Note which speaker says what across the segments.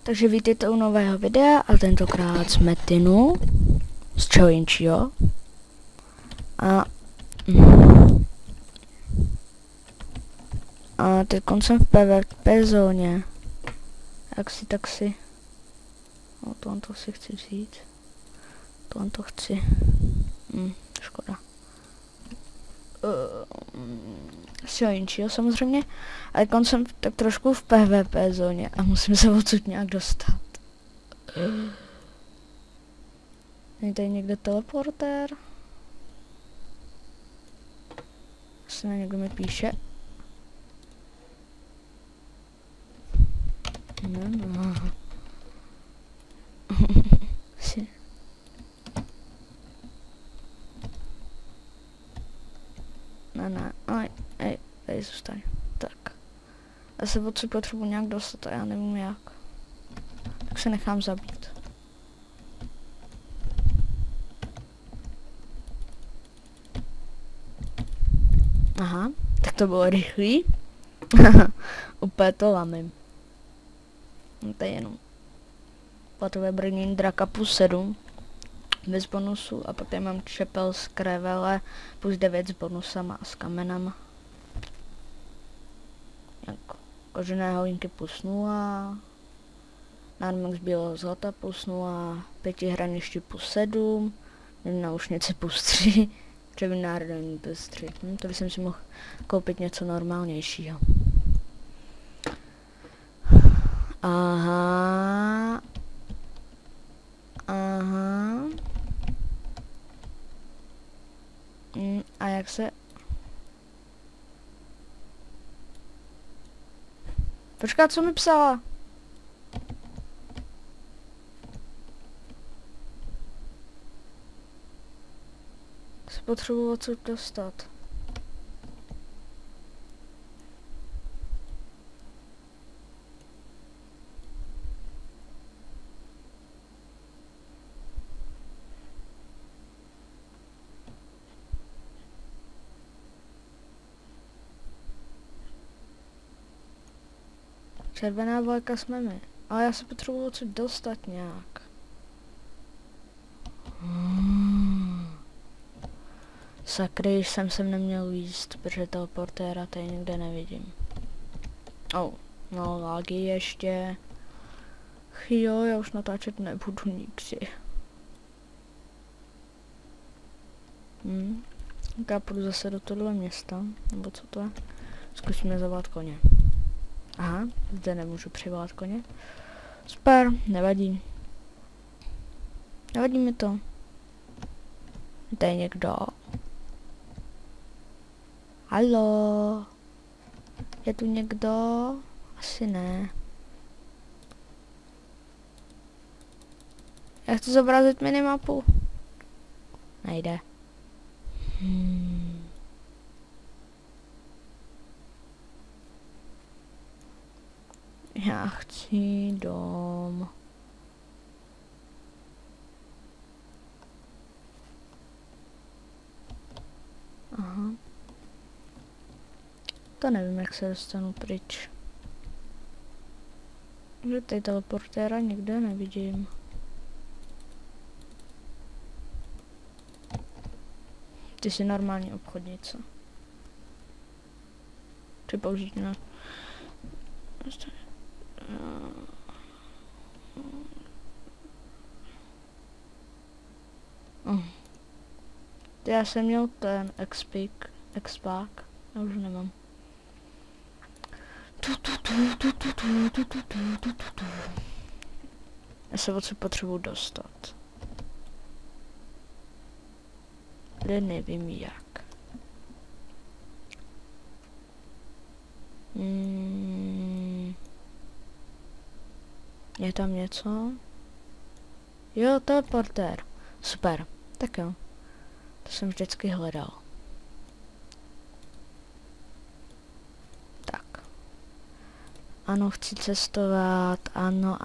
Speaker 1: Takže vítejte u nového videa a tentokrát z Metinu, z čeho jinčího. A teď jsem v PvP zóně. Tak si. No tohle si chci vzít. Tohle to chci. Škoda. Z čeho jinčího samozřejmě. Ale jsem tak trošku v PvP zóně a musím se odsud nějak dostat. Je tady někde teleportér? Asi na někdo mi píše. No. Ne, ej, tady zůstaň. Tak. Já se odsud potřebuji nějak dostat a já nevím jak. Tak se nechám zabít. Aha, tak to bylo rychlý. Úplně to lamím. To je jenom platové brnění draka plus 7 bez bonusu a pak tady mám čepel z krevele plus 9 s bonusama a s kamenama. Jako kožené holinky plus 0, nármek z bílého zlata plus 0, 5 hraništi plus 7, náušnice plus 3, dřevěný náhrdelník plus 3. To bych si mohl koupit něco normálnějšího. Aha. A jak se... Počkat, co mi psala? Se potřebuji odsud dostat. Červená vlajka jsme my. Ale já se potřebuji odsud dostat nějak. Sakry, jsem sem neměl jíst, protože teleportéra tady nikde nevidím. No lágy ještě. Jo, já už natáčet nebudu nikdy. Tak já půjdu zase do tohle města, nebo co to je? Zkusíme zavolat koně. Aha, zde nemůžu přivolat koně. Super, nevadí. Nevadí mi to. Je tady někdo? Haló? Je tu někdo? Asi ne. Já chci zobrazit minimapu. Nejde. Já chci dom. Aha. To nevím, jak se dostanu pryč. Že tady teleportéra nikde nevidím. Ty jsi normální obchodnice. Či použít na... Já jsem měl ten X-Pack, já už nemám. Já se odsud potřebuji dostat. Ale nevím jak. Je tam něco? Jo, teleportér. Super. Tak jo. To jsem vždycky hledal. Tak. Ano, chci cestovat. Ano.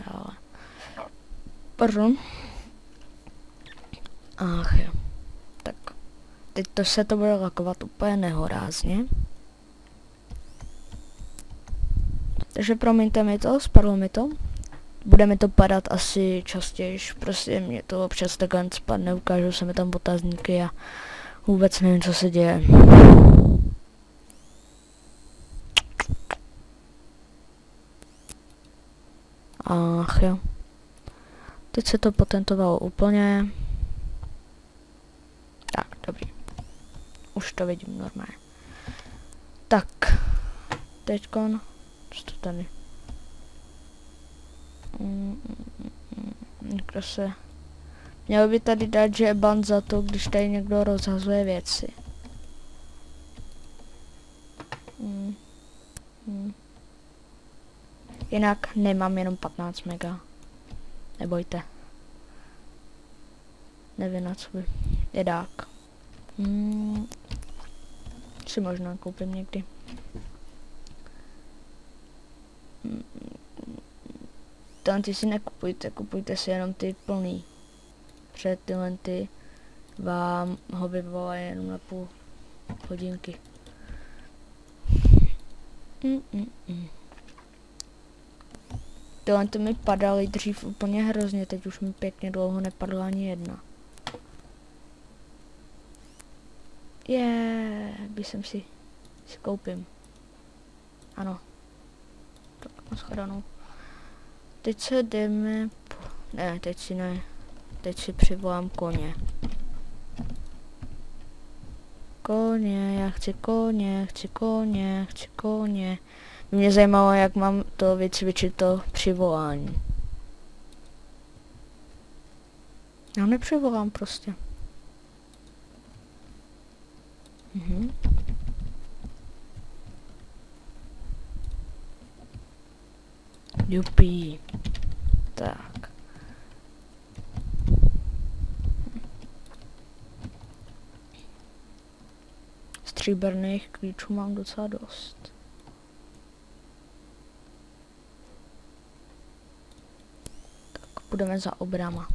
Speaker 1: Dále. Pardon. Ach jo. Tak. Teď to se to bude lakovat úplně nehorázně. Takže promiňte mi to, spadlo mi to. Bude mi to padat asi častěji, prostě mě to občas takhle spadne, ukážou se mi tam otazníky a vůbec nevím, co se děje. Ach jo. Teď se to potentovalo úplně. Tak, dobrý. Už to vidím normálně. Tak. Teďkon. Co to tady? Někdo se... Měl by tady dát, že je ban za to, když tady někdo rozhazuje věci. Jinak nemám jenom 15 mega. Nebojte. Nevím, na co by. Jedák. Si možná koupím někdy. Tam ty si nekupujte, kupujte si jenom ty plný. Před tyhle ty vám ho vyvolají jenom na půl hodinky. Tyhle to mi padaly dřív úplně hrozně, teď už mi pěkně dlouho nepadla ani jedna. By jsem si koupím. Ano. Tak nashledanou. Teď se jdeme... Ne, teď si ne. Teď si přivolám koně. Koně, já chci koně, chci koně, chci koně. Mě zajímalo, jak mám to vycvičit, to přivolání. Já nepřivolám prostě. Jupí. Tak. Stříbrných klíčů mám docela dost. Tak půjdeme za obrama.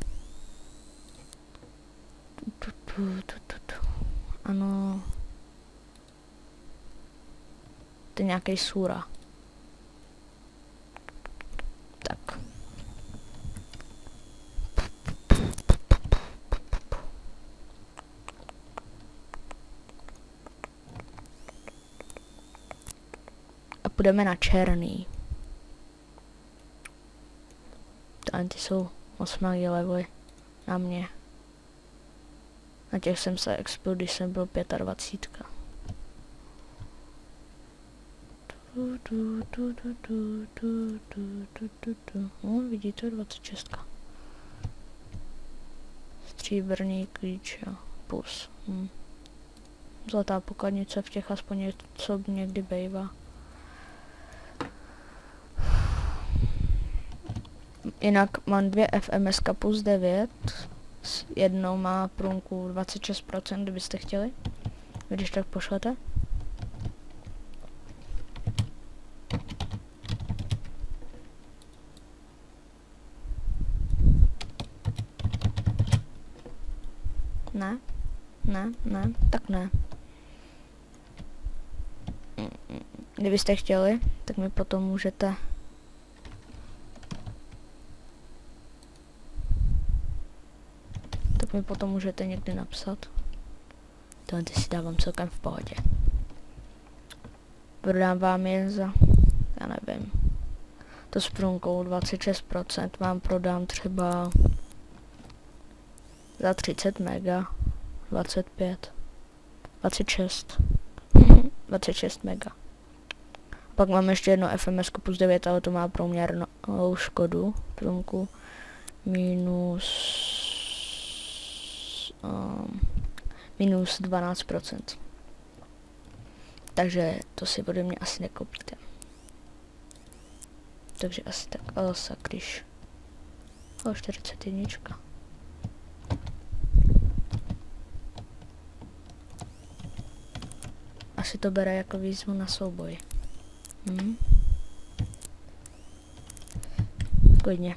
Speaker 1: Ano. To je nějaký sura. Tak. A půjdeme na černý. Tady ty jsou 8 levely na mě. Na těch jsem se expil, když jsem byl 25. Vidíte, 26. Stříbrný klíč a plus. Zlatá pokladnice v těch aspoň něco někdy bejvá. Jinak mám 2 FMS plus 9. Jednou má průmku 26%, kdybyste chtěli. Když tak pošlete. Ne, tak ne. Kdybyste chtěli, tak mi potom můžete někdy napsat. Tohle si dávám celkem v pohodě. Prodám vám je za, já nevím, to s průmkou 26%, vám prodám třeba za 30 mega, 25, 26, 26 mega. Pak mám ještě jedno FMS plus 9, ale to má průměrnou škodu, průmku minus 12%. Takže to si ode mě asi nekoupíte. Takže asi tak, ale sakryš. 41. Asi to bere jako výzvu na souboj. Klidně.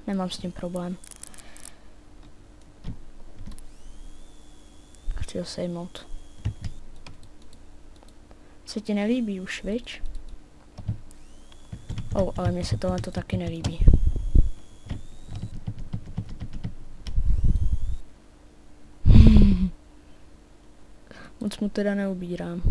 Speaker 1: Nemám s tím problém. Chci ho sejmout. Se ti nelíbí už, viď? Ale mně se tohle to taky nelíbí. Moc mu teda neubírám.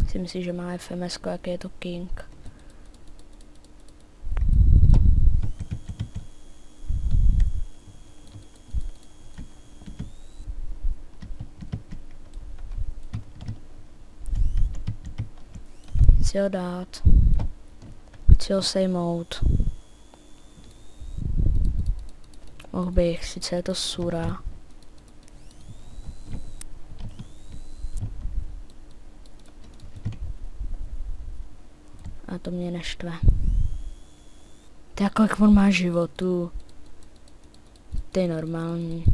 Speaker 1: Si myslíš, že má FMS, jak je to king. Chci ho dát. Chci ho sejmout. Mohl bych, sice je to sura. A to mě neštve. Ty, kolik on má životů. Ty normální.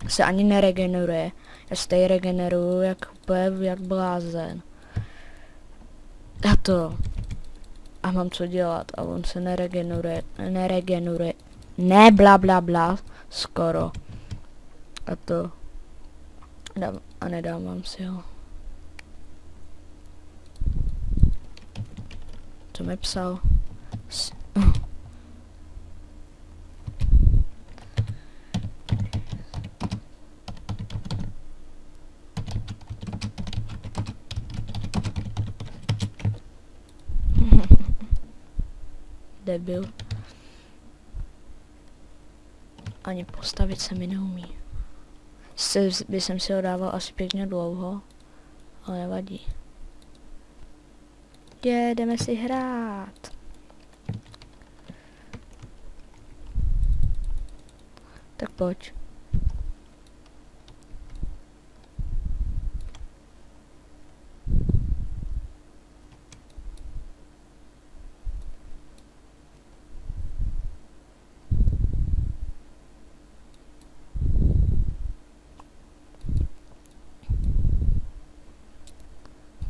Speaker 1: Se ani neregeneruje. Já se tady regeneruju jak blázen. A to. A mám co dělat. A on se neregeneruje. Ne bla bla bla. Skoro. A to. A nedávám si ho. Co mi psal? Debil. Ani postavit se mi neumí. By jsem si ho dával asi pěkně dlouho, ale nevadí. Jdeme si hrát. Tak pojď.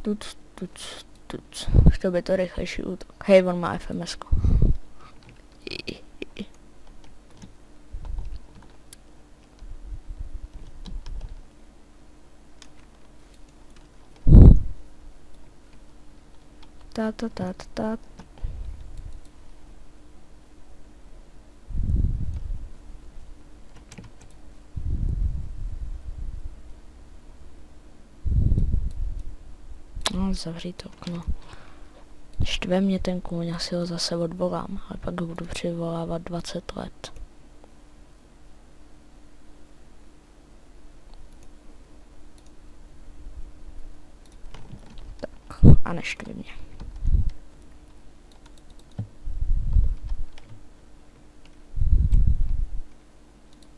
Speaker 1: Tuc. Chtěl by to rychlejší útok. Hej, on má FMS-ko. Ta. No, zavřít to okno. Štve mě ten kůň, asi ho zase odvolám, ale pak ho budu přivolávat 20 let. Tak, a neštve mě.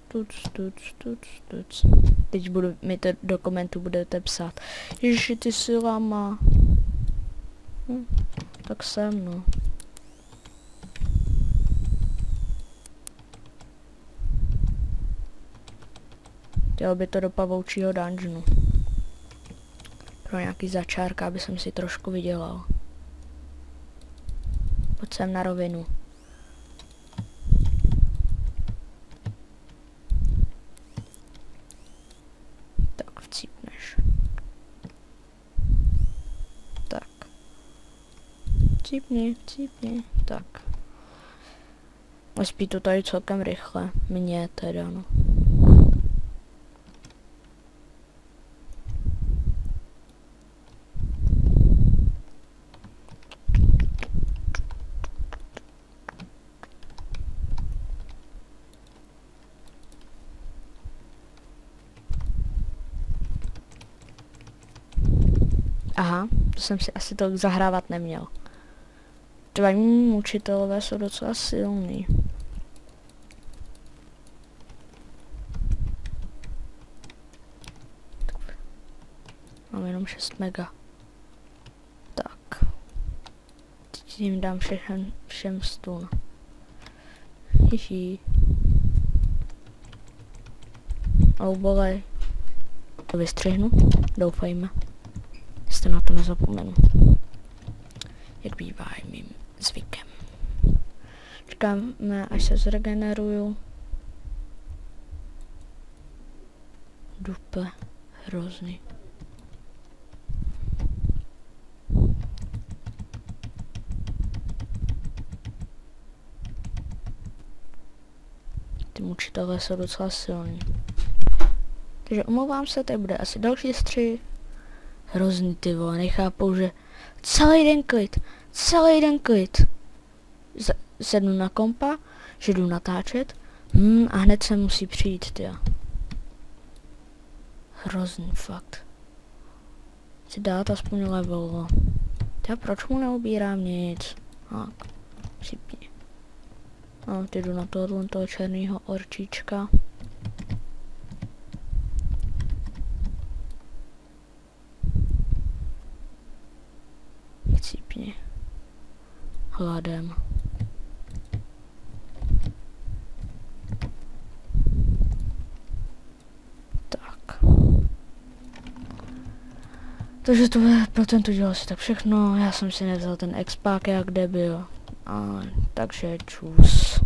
Speaker 1: Tuc. Teď mi to do komentu budete psát. Ježiši, ty jsi lama. Tak jsem, no. Chtěl by to do pavoučího dungeonu. Pro nějaký začárka, aby jsem si trošku vydělal. Pojď sem na rovinu. Tak, vcípneš. Tak. Vcípni. Tak. Spí to tady celkem rychle. Mně teda, no. Aha, to jsem si asi tolik zahrávat neměl. Třeba učitelové jsou docela silný. Mám jenom 6 mega. Tak. Teď jim dám všem stůl. Hihi. Bolej. To vystřihnu, doufejme. Jestli na to nezapomenu. Jak bývá mým zvykem. Čekáme, až se zregeneruju. Dupe. Hrozný. Ty mučitelé jsou docela silní. Takže omlouvám se, tady bude asi další střih. Hrozný, ty vole, nechápou, že celý den klid. Sednu na kompa, že jdu natáčet, a hned se musí přijít, ty. Hrozný, fakt. Chci dát aspoň level. Já proč mu neubírám nic? Tak, připni. A ty jdu na toho černýho orčíčka. Cípni. Hladem. Tak. Takže to je pro tento díl asi tak všechno. Já jsem si nevzal ten expák, jak kde byl. Takže čus.